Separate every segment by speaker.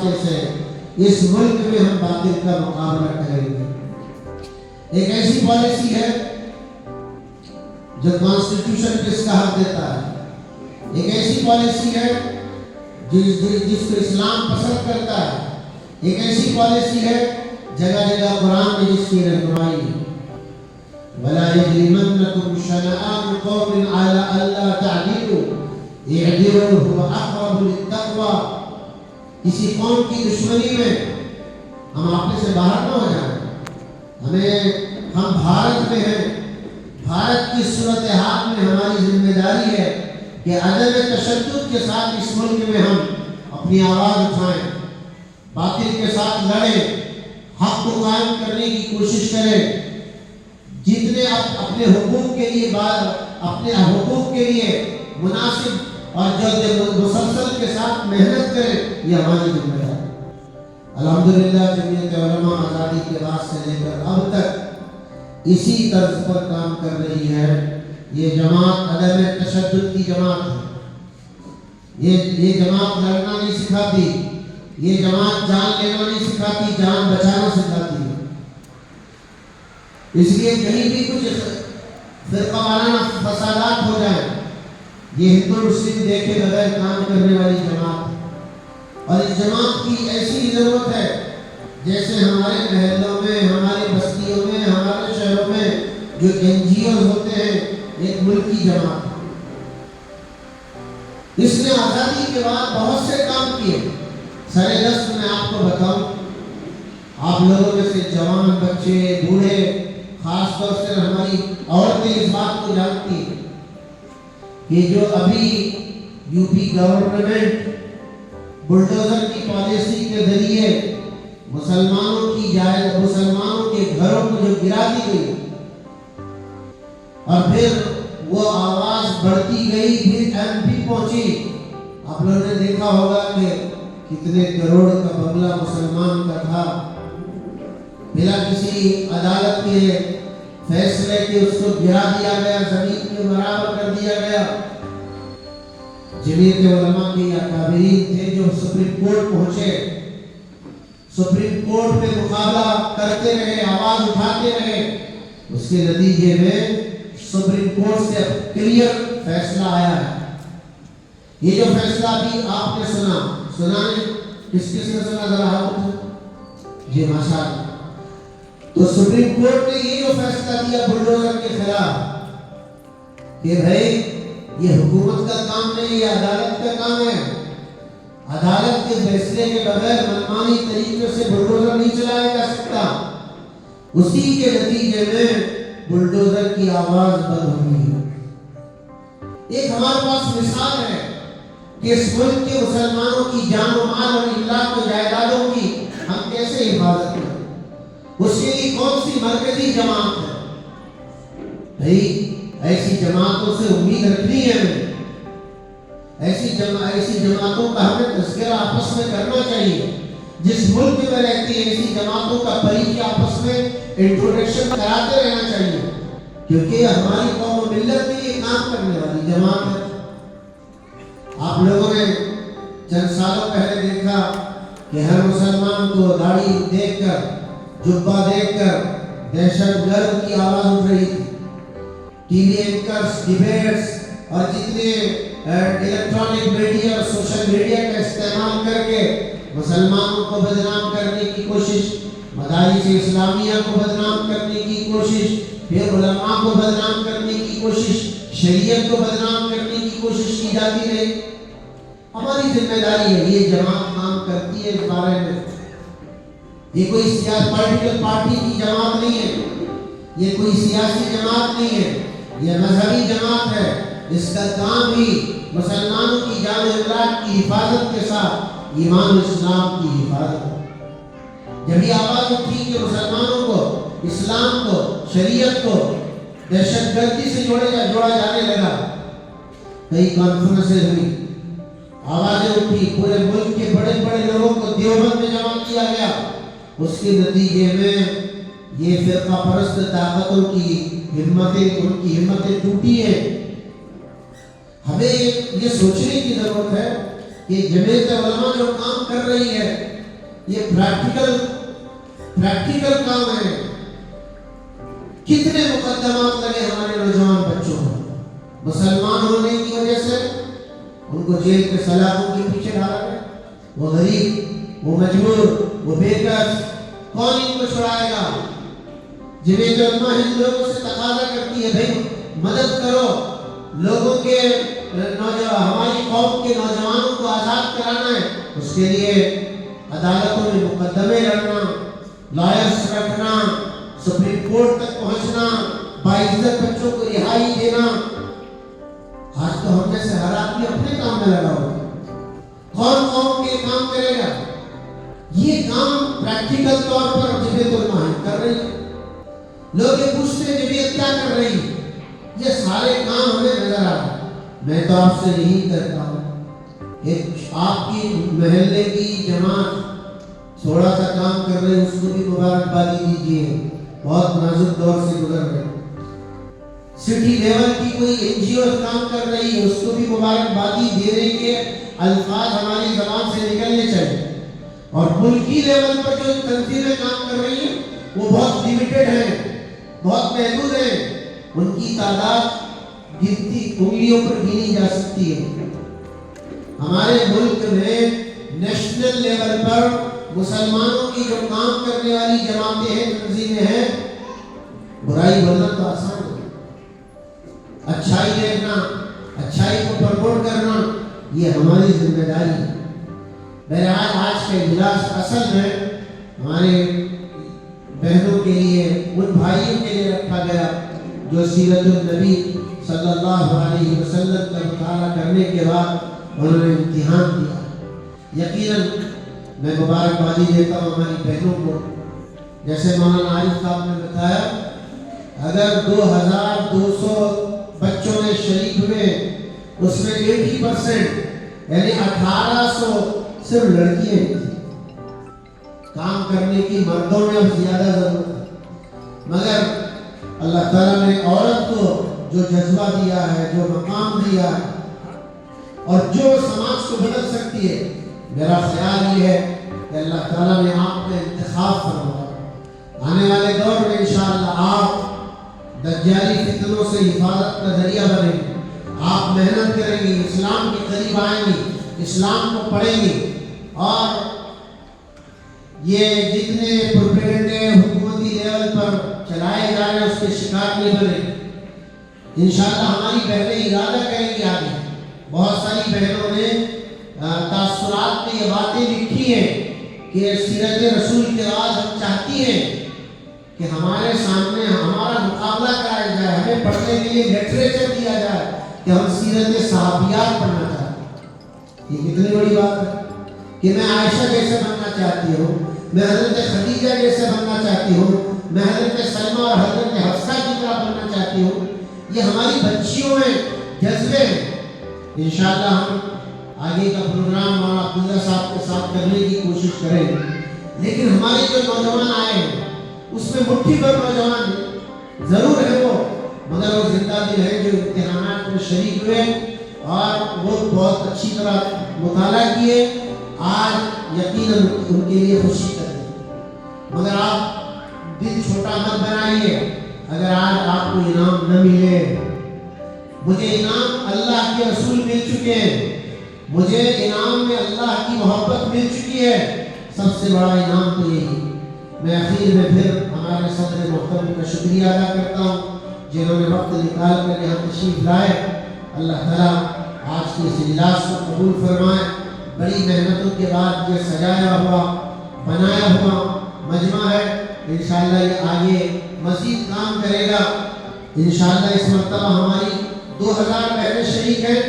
Speaker 1: واسطے سے اس ملک میں ہم باطل کا مقابلہ کریں گے۔ ایک ایسی پالیسی ہے جو کانسٹیٹیوشن کس کا حق دیتا ہے، ایک ایسی پالیسی ہے جس کو اسلام پسند کرتا ہے، ایک ایسی پالیسی ہے جگہ جگہ قرآن میں جس کی رہنمائی ہے۔ وَلَا يَجْرِمَنَّكُمْ شَنَآنُ قَوْمٍ عَلَىٰ أَلَّا تَعْدِلُوا اعْدِلُوا هُوَ أَقْرَبُ لِلتَّقْوَىٰ۔ کسی قوم کی دشمنی میں ہم آپے سے باہر نہ ہو جائیں۔ ہم بھارت میں ہیں، بھارت کی صورتحال میں ہماری ذمہ داری ہے کہ عدم تشدد کے ساتھ اس ملک میں ہم اپنی آواز اٹھائیں، باطل کے ساتھ لڑیں، حق کو قائم کرنے کی کوشش کریں، جتنے اپنے حقوق کے لیے مناسب اور جد مسلسل کے ساتھ محنت کریں، یہ ہماری ذمہ داری ہے۔ الحمدللہ جمعیت علماء آزادی کے بعد سے لے کر اب تک اسی طرز پر کام کر رہی ہے۔ یہ جماعت عدم تشدد کی جماعت ہے، یہ جماعت لڑنا نہیں سکھاتی، یہ جماعت جان لینا نہیں سکھاتی، جان بچانا سکھاتی ہے۔ اس لیے کہیں بھی کچھ فرقہ وارانہ فسادات ہو جائیں، یہ ہندو مسلم دیکھے بغیر کام کرنے والی جماعت ہے۔ اور اس جماعت کی ایسی ضرورت ہے جیسے ہمارے محلوں میں، ہماری بستیوں میں، ہمارے شہروں میں جو NGOs ہوتے ہیں، ایک ملکی جماعت ہے۔ اس نے آزادی کے بعد بہت سے کام کیے۔ سر دست میں آپ کو بتاؤں، آپ لوگوں میں سے جوان، بچے، بوڑھے، خاص طور سے ہماری عورتیں اس بات کو جانتی ہیں کہ جو ابھی UP گورنمنٹ بلڈوزر کی پالیسی کے ذریعے مسلمانوں کے گھروں کو جو گرا دی گئی اور پھر وہ آواز بڑھتی گئی، پھر MP پہنچی۔ آپ لوگوں نے دیکھا ہوگا کہ کتنے کروڑ کا بنگلہ مسلمان کا تھا، بلا کسی عدالت کے فیصلے کے اس کو گرا دیا گیا، زمین کے برابر کر دیا گیا۔ جمعیت علماء کے اکابرین تھے جو سپریم کورٹ پہنچے، سپریم کورٹ میں مقابلہ کرتے رہے، آواز اٹھاتے رہے۔ اس کے نتیجے میں سپریم کورٹ سے کلیئر فیصلہ آیا ہے۔ یہ جو فیصلہ بھی آپ نے سنا ہے، کس نے سنا ذرا ہاتھ؟ جی ماشاءاللہ۔ تو سپریم کورٹ نے یہ جو فیصلہ دیا بلڈوزر کے خلاف کہ بھائی یہ حکومت کا کام نہیں، یہ عدالت کا کام ہے، عدالت کے فیصلے کے بغیر منمانی طریقے سے بلڈوزر نہیں چلایا جا سکتا۔ اسی کے نتیجے میں بلڈوزر کی آواز بند ہوئی ہے۔ ایک ہمارے پاس مثال ہے کہ اس ملک کے مسلمانوں کی جان و مال اور املاک و جائیدادوں کی ہم کیسے حفاظت کریں۔ اس کے لیے کون سی مرکزی جماعت ہے؟ بھائی ایسی جماعتوں سے امید رکھنی ہے ہمیں، ایسی جماعتوں کا ہمیں تذکرہ آپس میں کرنا چاہیے۔ جس ملک میں رہتی ہے ایسی جماعتوں کا پریچے آپس میں انٹروڈکشن کراتے رہنا چاہیے، کیونکہ ہماری قوم و ملت کے لیے کام کرنے والی جماعت ہے۔ آپ لوگوں نے چند سالوں پہلے دیکھا کہ ہر مسلمان کو داڑھی دیکھ کر، جبہ دیکھ کر دہشت گرد کی آواز اٹھ رہی تھی۔ ٹی وی اینکرز، ڈیبیٹس اور جتنے الیکٹرانک میڈیا اور سوشل میڈیا کا استعمال کر کے مسلمانوں کو بدنام کرنے کی کوشش، مدارس اسلامیہ کو بدنام کرنے کی کوشش، پھر علماء کو بدنام کرنے کی کوشش، شریعت کو بدنام کرنے کی کوشش کی جاتی رہی۔ ہماری ذمہ داری ہے، یہ جماعت کام کرتی ہے اس بارے میں۔ یہ کوئی پولیٹیکل پارٹی کی جماعت نہیں ہے، یہ کوئی سیاسی جماعت نہیں ہے، یہ مذہبی جماعت ہے۔ اس کا کام ہی مسلمانوں کی جان و املاک کی حفاظت کے ساتھ ایمان و اسلام کی حفاظت ہے۔ جب یہ آواز اٹھی کہ مسلمانوں کو، اسلام کو، شریعت کو دہشت گردی سے جوڑا جانے لگا، کئی کانفرنسیں ہوئی، آوازیں اٹھی، پورے ملک کے بڑے بڑے لوگوں کو دیوبند میں جمع کیا گیا۔ اس کے نتیجے میں یہ فرقہ پرست طاقتوں کی ہمتیں ٹوٹی ہیں۔ ہمیں یہ سوچنے کی ضرورت ہے کہ جمعیت علماء جو کام کر رہی ہے یہ پریکٹیکل کام ہے. کتنے مقدمات لگے ہمارے نوجوان بچوں کو. مسلمان ہونے کی وجہ سے ان کو جیل کے سلاخوں کے پیچھے ڈالا گیا. وہ غریب، وہ مجبور، وہ بے کس، کون ان کو چھڑائے گا؟ جمعیت علماء ہند لوگوں سے تقاضا کرتی ہے بھائی مدد کرو، لوگوں کے ہماری قوم کے نوجوانوں کو آزاد کرانا ہے. اس کے لیے عدالتوں میں مقدمے لڑنا، لائرز رکھنا، سپریم کورٹ تک پہنچنا، باعزت بچوں کو رہائی دینا. آج تو ہم جیسے ہر آدمی اپنے کام میں لگا ہوا ہے. کون قوم کے کام کرے گا؟ یہ کام پریکٹیکل طور پر جمعیت علماء ہند کر رہی ہے. لوگ یہ پوچھتے ہیں جمعیت کیا کر رہی ہے؟ یہ سارے کام ہمیں نظر آ رہے ہیں. میں تو آپ سے یہی کرتا ہوں، ایک آپ کی محلے کی جماعت تھوڑا سا کام کر رہے ہیں، اس کو بھی مبارکبادی دیجیے. بہت نازک دور سے گزر رہے ہیں. سٹی لیول کی کوئی این جی او کام کر رہی ہے، اس کو بھی مبارکبادی دینے کے الفاظ ہماری زبان سے نکلنے چاہیے. اور ملکی لیول پر جو تنظیمیں کام کر رہی ہیں وہ بہت لیمیٹڈ ہیں، بہت محدود ہیں. ان کی تعداد گنتی انگلیوں پر گنی جا سکتی ہے. ہمارے ملک میں نیشنل لیول پر مسلمانوں کی جو کام کرنے والی جماعتیں ہیں، تنظیمیں ہیں، برائی بولنا تو آسان ہے، اچھائی دیکھنا، اچھائی کو پروموٹ کرنا یہ ہماری ذمہ داری ہے. بہرحال آج کا اجلاس اصل میں ہمارے بہنوں کے لیے، ان بھائیوں کے لیے رکھا گیا جو سیرت النبی صلی اللہ علیہ وسلم کا مطالعہ کرنے کے بعد انہوں نے امتحان دیا. یقیناً میں مبارکبادی دیتا ہوں ہماری بہنوں کو. جیسے مولانا عارف صاحب نے بتایا، اگر 2200 بچوں نے شریک ہوئے، اس میں 80% یعنی 1800 صرف لڑکیاں تھیں. کام کرنے کی مردوں میں اب زیادہ ضرورت ہے، مگر اللہ تعالیٰ نے عورت کو جو جذبہ دیا ہے، جو مقام دیا ہے اور جو سماج کو بدل سکتی ہے، میرا خیال یہ ہے کہ اللہ تعالیٰ نے آپ کا انتخاب فرمایا. آنے والے دور میں انشاءاللہ آپ دجالی فتنوں سے حفاظت کا ذریعہ بنیں گے. آپ محنت کریں گی، اسلام کے قریب آئیں گی، اسلام کو پڑھیں گی، اور یہ جتنے پروپیگنڈے حکومتی لیول پر چلائے جا رہے ہیں اس کے شکار نہیں بنے. انشاءاللہ ہماری بہنیں ارادہ کریں گی آگے. بہت ساری بہنوں نے تاثرات میں یہ باتیں لکھی ہیں کہ سیرت رسول کے بعد ہم چاہتی ہیں کہ ہمارے سامنے ہمارا مقابلہ کرایا جائے، ہمیں پڑھنے کے لیے لٹریچر دیا جائے کہ ہم سیرت صحابیات پڑھنا چاہتے ہیں. یہ کتنی بڑی بات ہے کہ میں عائشہ جیسے بننا چاہتی ہوں، میں حضرت خدیجہ جیسے بننا چاہتی ہوں، میں حضرت سلمہ اور حضرت حفصہ کی طرح بننا چاہتی ہوں. یہ ہماری بچیوں میں جذبے ہیں. انشاءاللہ ہم آگے کا پروگرام مولانا عبداللہ صاحب کے ساتھ کرنے کی کوشش کریں گے. لیکن ہمارے جو نوجوان آئے ہیں اس میں مٹھی بھر نوجوان ضرور ہے وہ، مگر وہ زندہ دل ہے جو امتحانات میں شریک ہوئے اور وہ بہت اچھی طرح مطالعہ کیے. آج یقیناً ان کے لیے خوشی کریں، مگر آپ دل چھوٹا مت بنائیے. اگر آج آپ کو انعام نہ ملے، مجھے انعام اللہ کے رسول مل چکے ہیں، مجھے انعام میں اللہ کی محبت مل چکی ہے. سب سے بڑا انعام تو یہی. میں اخیر میں پھر ہمارے صدر محترم کا شکریہ ادا کرتا ہوں جنہوں نے وقت نکال کر یہاں تشریف لائے. اللہ تعالیٰ آج کے اس اجلاس کو قبول فرمائے. بڑی محنتوں کے بعد یہ سجایا ہوا بنایا ہوا مجمع ہے. انشاءاللہ یہ آگے مزید کام کرے گا. انشاءاللہ اس مرتبہ ہماری 2000 بہنیں شریک ہیں.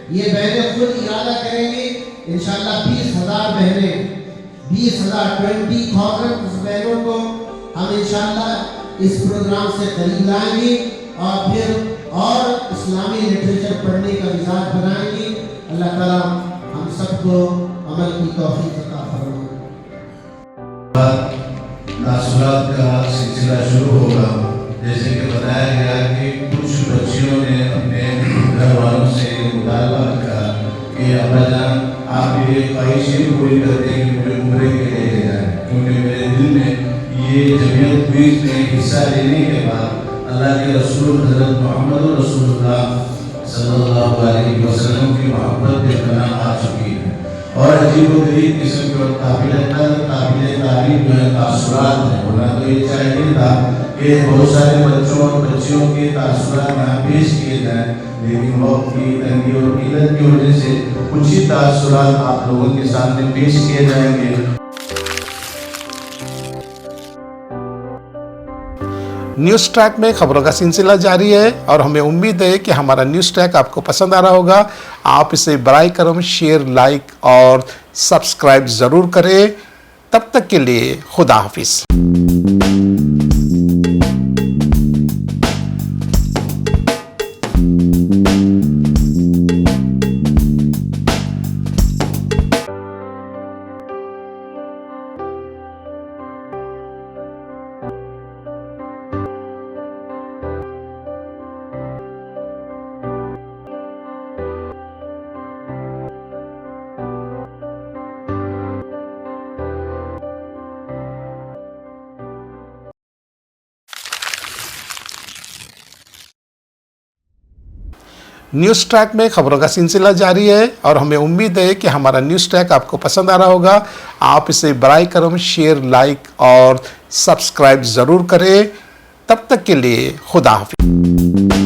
Speaker 1: یہ بہنیں خود ارادہ کریں گی انشاءاللہ 20,000 بہنیں 20,000 بہنوں کو ہم انشاءاللہ اس پروگرام سے قریب لائیں گے اور پھر اور اسلامی لٹریچر پڑھنے کا مزاج بنائیں گے. اللہ تعالیٰ ہم سب کو عمل کی توفیق عطا فرمائے.
Speaker 2: تاثرات کا سلسلہ شروع ہوگا. جیسے کہ بتایا گیا کہ کچھ بچیوں نے اپنے گھر والوں سے مطالبہ کیا کہ ابا جان آپ یہ خواہشیں پوری کرتے ہیں کہ مجھے عمرے کے لیے حصہ لینے کے بعد اللہ کے رسول حضرت محمد رسول اللہ صلی اللہ علیہ وسلم کی محبت بے پناہ آ چکی ہے، اور عجیب و غریب قسم کے اور قابل تعریف جو ہے تاثرات ہیں۔ ہونا تو یہ چاہیے تھا کہ بہت سارے بچوں اور بچیوں کے تاثرات یہاں پیش کیے جائیں، لیکن وقت کی تنگی اور قلت کی وجہ سے کچھ ہی تاثرات آپ لوگوں کے سامنے پیش کیے جائیں گے۔
Speaker 3: نیوز ٹریک میں خبروں کا سلسلہ جاری ہے اور ہمیں امید ہے کہ ہمارا نیوز ٹریک آپ کو پسند آ رہا ہوگا۔ آپ اسے برائے کرم شیئر، لائک اور سبسکرائب ضرور کریں۔ تب تک کے لیے خدا حافظ۔ نیوز ٹریک میں خبروں کا سلسلہ جاری ہے اور ہمیں امید ہے کہ ہمارا نیوز ٹریک آپ کو پسند آ رہا ہوگا۔ آپ اسے برائے کرم شیئر، لائک اور سبسکرائب ضرور کریں۔ تب تک کے لیے خدا حافظ۔